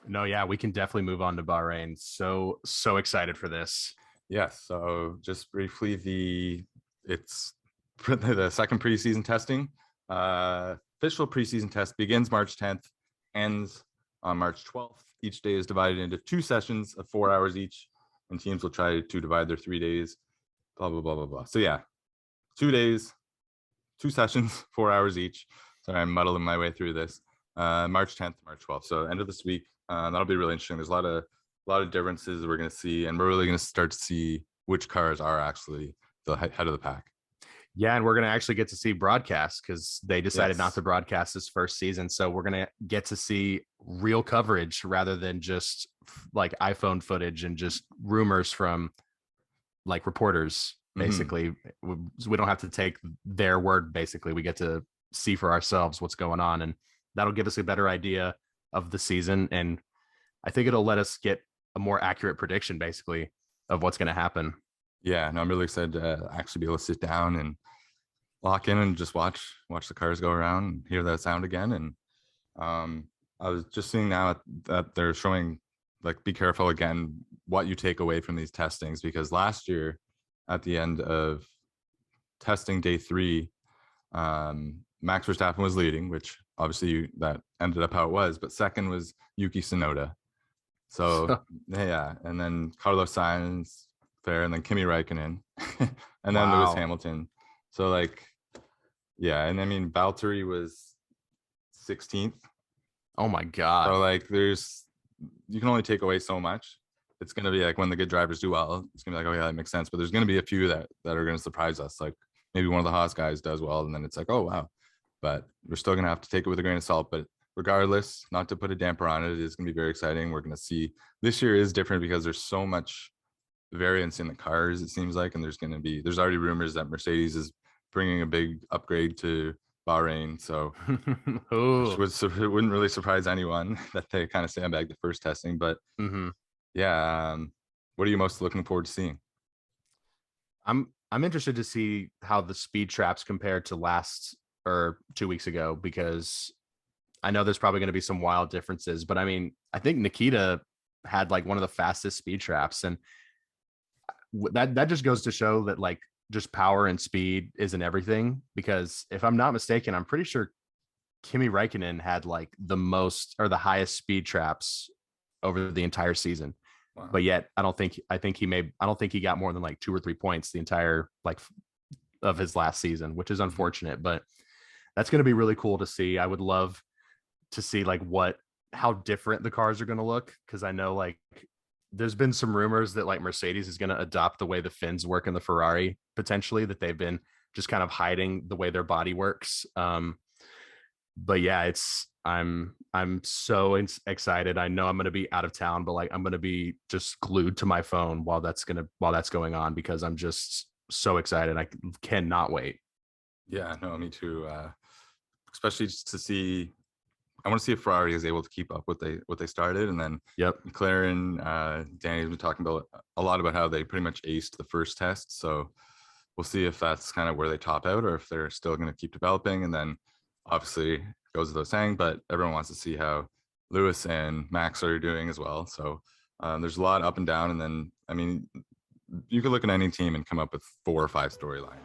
No, yeah, we can definitely move on to Bahrain. So excited for this. Yes. So just briefly, it's the second preseason testing. Official preseason test begins March 10th, ends on March 12th. Each day is divided into two sessions of 4 hours each, and teams will try to divide their 3 days. Blah blah blah blah blah. So yeah, 2 days, two sessions, 4 hours each. Sorry, I'm muddling my way through this. March 10th, March 12th. So end of this week. That'll be really interesting. There's a lot of differences we're going to see, and we're really going to start to see which cars are actually the head of the pack. Yeah, and we're going to actually get to see broadcasts because they decided not Yes. to broadcast this first season. So we're going to get to see real coverage rather than just like iPhone footage and just rumors from like reporters. Mm-hmm. Basically, we don't have to take their word. Basically, we get to see for ourselves what's going on, and that'll give us a better idea of the season. And I think it'll let us get a more accurate prediction, basically, of what's going to happen. Yeah, no, I'm really excited to actually be able to sit down and lock in and just watch the cars go around and hear that sound again. And I was just seeing now that they're showing, like, be careful again what you take away from these testings, because last year at the end of testing day three, Max Verstappen was leading, which obviously that ended up how it was, but second was Yuki Tsunoda. So yeah, and then Carlos Sainz there, and then Kimi Räikkönen, and then Lewis Wow. Hamilton. So like, yeah, and I mean Valtteri was 16th. Oh my So God. like, you can only take away so much. It's gonna be like when the good drivers do well, it's gonna be like, oh yeah, that makes sense. But there's gonna be a few that are gonna surprise us. Like maybe one of the Haas guys does well, and then it's like, oh wow. But we're still gonna have to take it with a grain of salt. But regardless, not to put a damper on it, it is gonna be very exciting. We're gonna see, this year is different because there's so much variance in the cars, it seems like, and there's already rumors that Mercedes is bringing a big upgrade to Bahrain. So which Oh. was, it wouldn't really surprise anyone that they kind of sandbagged the first testing. But Hmm. yeah, what are you most looking forward to seeing? I'm interested to see how the speed traps compare to last or 2 weeks ago because I know there's probably going to be some wild differences. But I mean, I think Nikita had like one of the fastest speed traps, and that just goes to show that like just power and speed isn't everything. Because if I'm not mistaken, I'm pretty sure Kimi Räikkönen had like the most or the highest speed traps over the entire season. Wow. But yet, I don't think he got more than like 2 or 3 points the entire like of his last season, which is Mhm. unfortunate. But that's going to be really cool to see. I would love to see like how different the cars are going to look because I know like there's been some rumors that like Mercedes is going to adopt the way the fins work in the Ferrari potentially, that they've been just kind of hiding the way their body works. But yeah, I'm so excited. I know I'm going to be out of town, but like I'm going to be just glued to my phone while that's going on because I'm just so excited. I cannot wait. Yeah, no, me too. Especially just to see, I want to see if Ferrari is able to keep up what they started, and then Yep. McLaren. Danny's been talking about a lot about how they pretty much aced the first test, so we'll see if that's kind of where they top out, or if they're still going to keep developing. And then obviously goes without saying, but everyone wants to see how Lewis and Max are doing as well. So there's a lot up and down, and then I mean, you could look at any team and come up with four or five storylines.